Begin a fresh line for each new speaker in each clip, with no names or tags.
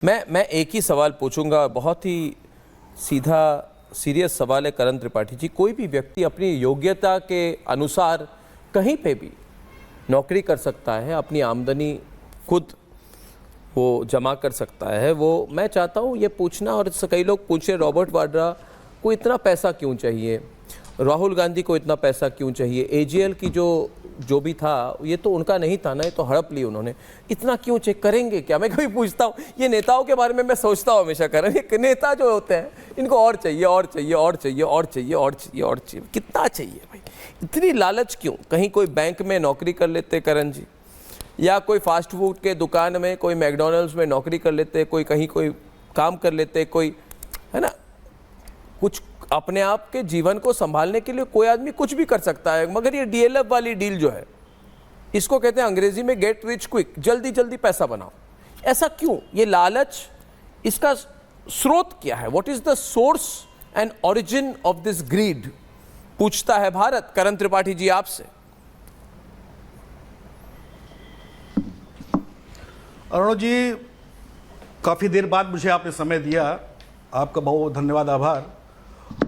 मैं एक ही सवाल पूछूंगा, बहुत ही सीधा सीरियस सवाल है करण त्रिपाठी जी। कोई भी व्यक्ति अपनी योग्यता के अनुसार कहीं पे भी नौकरी कर सकता है, अपनी आमदनी खुद वो जमा कर सकता है। वो मैं चाहता हूँ ये पूछना, और कई लोग पूछे रॉबर्ट वाड्रा को इतना पैसा क्यों चाहिए, राहुल गांधी को इतना पैसा क्यों चाहिए, एजीएल की जो भी था ये तो उनका नहीं था ना, ये तो हड़प ली उन्होंने, इतना क्यों चेक करेंगे क्या? मैं कभी पूछता हूँ, ये नेताओं के बारे में मैं सोचता हूँ हमेशा, करण ये नेता जो होते हैं इनको और चाहिए और चाहिए और चाहिए और चाहिए और चाहिए और चाहिए, कितना चाहिए भाई, इतनी लालच क्यों? कहीं कोई बैंक में नौकरी कर लेते करण जी, या कोई फास्ट फूड के दुकान में, कोई मैकडोनल्ड्स में नौकरी कर लेते, कोई कहीं कोई काम कर लेते, कोई है ना, कुछ अपने आप के जीवन को संभालने के लिए कोई आदमी कुछ भी कर सकता है। मगर ये डीएलएफ वाली डील जो है, इसको कहते हैं अंग्रेजी में गेट रिच क्विक, जल्दी जल्दी पैसा बनाओ। ऐसा क्यों? ये लालच, इसका स्रोत क्या है? What is the source and origin of this greed, पूछता है भारत। करण त्रिपाठी जी आपसे।
अरुण जी, काफ़ी देर बाद मुझे आपने समय दिया, आपका बहुत बहुत धन्यवाद, आभार।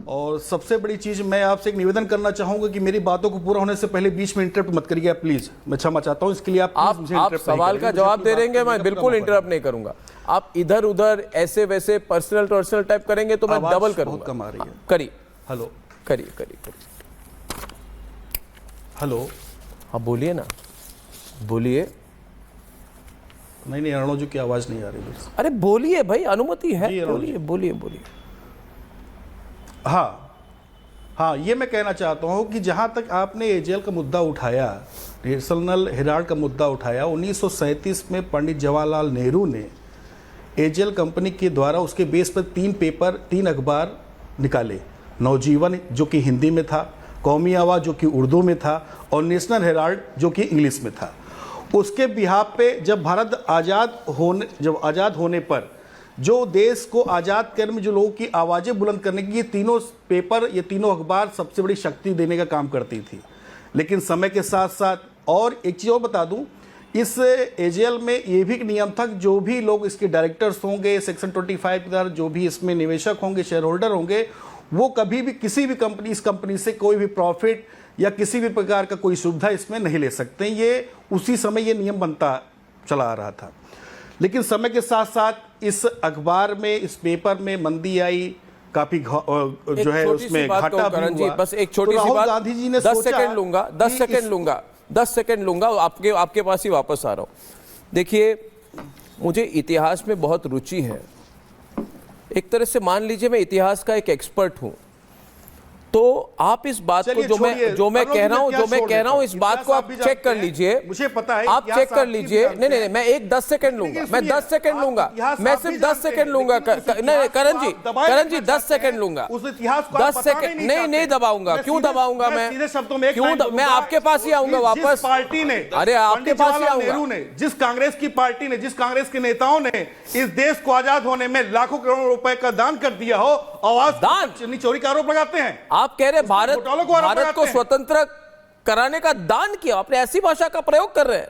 और सबसे बड़ी चीज़, मैं आपसे एक निवेदन करना चाहूँगा कि मेरी बातों को पूरा होने से पहले बीच में इंटरप्ट मत करिए प्लीज़। मैं क्षमा चाहता हूँ इसके लिए। आप
सवाल का जवाब दे देंगे, मैं बिल्कुल इंटरप्ट नहीं करूँगा। आप इधर उधर ऐसे वैसे पर्सनल टाइप करेंगे तो मैं डबल करूँगा।
बहुत कम आ रही है।
करिए।
हेलो,
करिए।
हेलो,
हाँ बोलिए ना, बोलिए।
नहीं अरुण जी की आवाज़ नहीं आ रही बस।
अरे बोलिए भाई, अनुमति है, बोलिए।
हाँ, ये मैं कहना चाहता हूँ कि जहाँ तक आपने एजेल का मुद्दा उठाया, नेशनल हेराल्ड का मुद्दा उठाया, 1937 में पंडित जवाहरलाल नेहरू ने एजेल कंपनी के द्वारा उसके बेस पर 3 अखबार निकाले। नवजीवन जो कि हिंदी में था, कौमी आवाज़ जो कि उर्दू में था, और नेशनल हेराल्ड जो कि इंग्लिश में था। उसके बिहाफ पे जब भारत आज़ाद होने पर जो देश को आज़ाद करने में जो लोगों की आवाज़ें बुलंद करने की, ये तीनों पेपर, ये तीनों अखबार सबसे बड़ी शक्ति देने का काम करती थी। लेकिन समय के साथ साथ, और एक चीज़ और बता दूं, इस एजेएल में ये भी नियम था कि जो भी लोग इसके डायरेक्टर्स होंगे, सेक्शन 25 के तहत जो भी इसमें निवेशक होंगे, शेयर होल्डर होंगे, वो कभी भी किसी भी कंपनी, इस कंपनी से कोई भी प्रॉफिट या किसी भी प्रकार का कोई सुविधा इसमें नहीं ले सकते। ये उसी समय ये नियम बनता चला आ रहा था। लेकिन समय के साथ साथ इस अखबार में, इस पेपर में मंदी आई, काफी जो है उसमें घाटा भी हुआ।
बस एक छोटी सी बात, गांधी जी ने 10 सेकंड लूंगा, आपके पास ही वापस आ रहा हूं। देखिए, मुझे इतिहास में बहुत रुचि है। एक तरह से मान लीजिए मैं इतिहास का एक एक्सपर्ट हूं, तो आप इस बात को जो मैं कह रहा हूं इस बात को आप चेक कर लीजिए।
मुझे पता है,
आप चेक कर लीजिए। नहीं, मैं 10 सेकंड लूंगा, मैं 10 सेकंड लूंगा, मैं सिर्फ 10 सेकंड लूंगा। नहीं करण जी 10 सेकंड लूंगा, 10 सेकंड नहीं दबाऊंगा। क्यों दबाऊंगा मैं? क्यों? मैं आपके पास ही आऊंगा वापस।
पार्टी ने,
अरे आपके पास ही आऊंगा।
जिस कांग्रेस की पार्टी ने, जिस कांग्रेस के नेताओं ने इस देश को आजाद होने में लाखों करोड़ रुपए का दान कर दिया हो, आवाज दान चोरी का आरोप लगाते हैं।
आप कह रहे भारत को स्वतंत्र कराने का दान किया, आपने ऐसी भाषा का प्रयोग कर रहे हैं।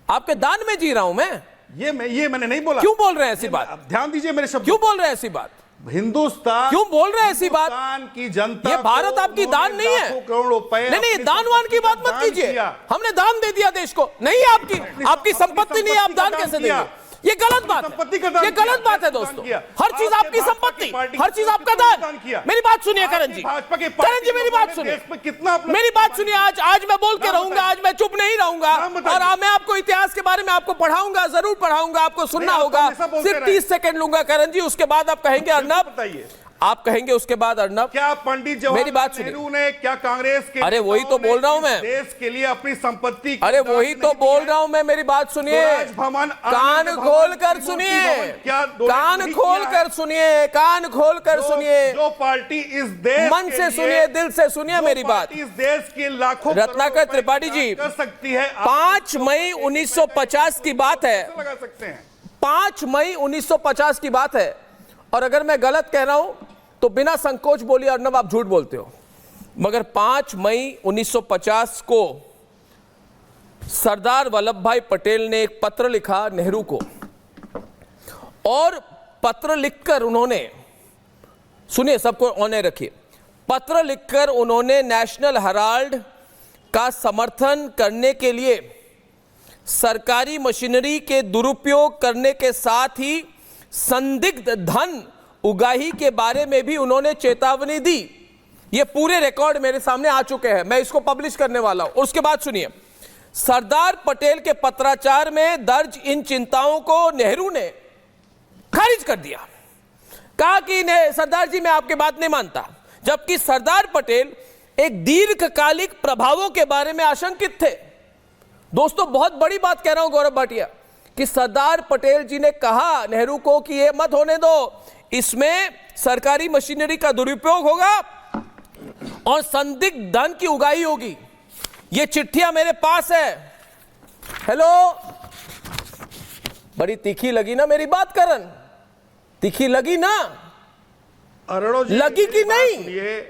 आपके दान में जी रहा हूं मैं। ये
मैंने नहीं बोला।
क्यों बोल रहे हैं ऐसी बात?
ध्यान दीजिए मेरे शब्द।
क्यों बोल रहे हैं ऐसी बात?
हिंदुस्तान
क्यों बोल रहे हैं ऐसी बात?
की जनता,
ये भारत आपकी दान नहीं है।
करोड़ रुपए
नहीं, दानवान की बात मत कीजिए। हमने दान दे दिया देश को, नहीं आपकी संपत्ति नहीं है, आप दान कैसे देंगे? ये गलत बात है, ये गलत बात है दोस्तों। हर चीज आपकी संपत्ति, हर चीज आपका दान। मेरी बात सुनिए करण जी, मेरी बात सुनिए, मेरी बात सुनिए। आज मैं बोल के रहूंगा, आज मैं चुप नहीं रहूंगा, और मैं आपको इतिहास के बारे में आपको पढ़ाऊंगा, जरूर पढ़ाऊंगा, आपको सुनना होगा। सिर्फ 30 सेकंड लूंगा करण जी, उसके बाद आप कहेंगे अर्नब, आप कहेंगे उसके बाद अर्नब।
क्या पंडित जवाहरलाल नेहरू ने, क्या कांग्रेस के,
अरे वही तो बोल रहा हूं मैं,
देश के लिए अपनी संपत्ति,
अरे वही तो बोल रहा हूं मैं, मेरी बात सुनिए, कान खोल कर सुनिए, कान खोल कर सुनिए, कान खोल कर सुनिए।
जो पार्टी इस देश,
मन से सुनिए, दिल से सुनिए मेरी बात।
इस देश के लाखों,
रत्नाकर त्रिपाठी जी,
कर सकती है।
5 मई 1950 की बात है, 5 मई 1950 की बात है। और अगर मैं गलत कह रहा हूं तो बिना संकोच बोलिए अर्नब, आप झूठ बोलते हो। मगर 5 मई 1950 को सरदार वल्लभ भाई पटेल ने एक पत्र लिखा नेहरू को, और पत्र लिखकर उन्होंने, सुनिए सबको ऑन एयर रखिए, पत्र लिखकर उन्होंने नेशनल हेराल्ड का समर्थन करने के लिए सरकारी मशीनरी के दुरुपयोग करने के साथ ही संदिग्ध धन उगाही के बारे में भी उन्होंने चेतावनी दी। ये पूरे रिकॉर्ड मेरे सामने आ चुके हैं, मैं इसको पब्लिश करने वाला हूं। और उसके बाद सुनिए, सरदार पटेल के पत्राचार में दर्ज इन चिंताओं को नेहरू ने खारिज कर दिया। कहा कि सरदार जी मैं आपकी बात नहीं मानता, जबकि सरदार पटेल एक दीर्घकालिक प्रभावों के बारे में आशंकित थे। दोस्तों बहुत बड़ी बात कह रहा हूं गौरव भाटिया, कि सरदार पटेल जी ने कहा नेहरू को कि ये मत होने दो, इसमें सरकारी मशीनरी का दुरुपयोग होगा और संदिग्ध धन की उगाही होगी। ये चिट्ठियां मेरे पास है। हेलो, बड़ी तीखी लगी ना मेरी बात करण? तीखी लगी ना?
अरुणो जी
लगी कि नहीं?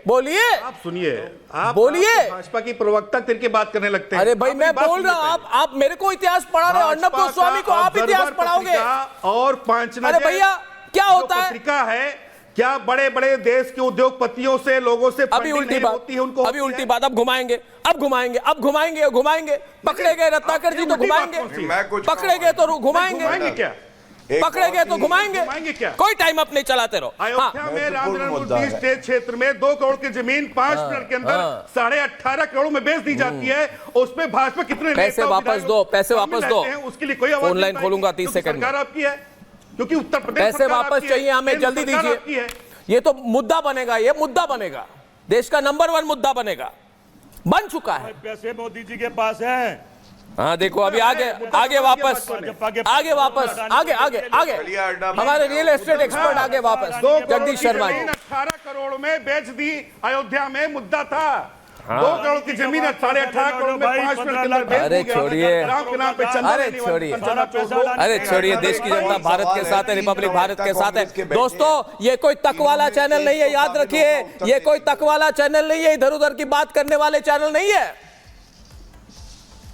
बोलिए,
आप सुनिए, आप
बोलिए।
भाजपा की प्रवक्ता करके बात करने लगते हैं।
अरे भाई मैं बोल रहा हूं, आप मेरे को इतिहास पढ़ा रहे हो, अर्नब गोस्वामी को आप इतिहास पढ़ाओगे।
और पांचना,
अरे भैया क्या होता है?
पत्रिका है, क्या बड़े बड़े देश के उद्योगपतियों से, लोगों से
अभी उल्टी बात
होती है उनको,
अभी उल्टी बात, अब घुमाएंगे, अब घुमाएंगे, अब घुमाएंगे, घुमाएंगे। पकड़े गए रत्नाकर जी तो घुमाएंगे, पकड़े गए तो घुमाएंगे,
क्या
पकड़े गए तो घुमाएंगे
क्या?
कोई टाइम अप नहीं चलाते रहो।
अयोध्या में रामजन्मभूमि स्टेट क्षेत्र में 2 करोड़ की जमीन 5 मिनट के अंदर 18.5 करोड़ में बेच दी जाती है। उसमें भाजपा कितने
पैसे वापस दो, पैसे वापस दो।
उसके लिए कोई आवाज
ऑनलाइन खोलूंगा 30 सेकंड में।
सरकार आपकी है, क्योंकि उत्तर प्रदेश
पैसे वापस चाहिए हमें, जल्दी दीजिए। ये तो मुद्दा बनेगा, ये मुद्दा बनेगा, देश का नंबर 1 मुद्दा बनेगा, बन चुका है।
पैसे मोदी जी के पास है।
हाँ देखो अभी आगे आगे वापस, आगे वापस, आगे आगे आगे हमारे रियल एस्टेट एक्सपर्ट आगे वापस, जगदीश शर्मा जी।
18 करोड़ में बेच दी अयोध्या में, मुद्दा था 2 करोड़ की जमीन 18.5 करोड़ में 5 मिनट के अंदर बेच दी।
अरे छोड़िए,
राम के नाम पे चंदा
अरे छोड़िए, अरे छोड़िए, देश की जनता भारत के साथ है, रिपब्लिक भारत के साथ है। दोस्तों ये कोई तक वाला चैनल नहीं है, याद रखिए, ये कोई तक वाला चैनल नहीं है, इधर उधर की बात करने वाले चैनल नहीं है।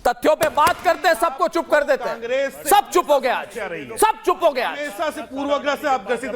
तथ्यों पे बात करते हैं, सबको चुप कर देते हैं, सब चुप हो गया आज, सब चुप हो गया।
हमेशा से पूर्वाग्रह से आप ग्रसित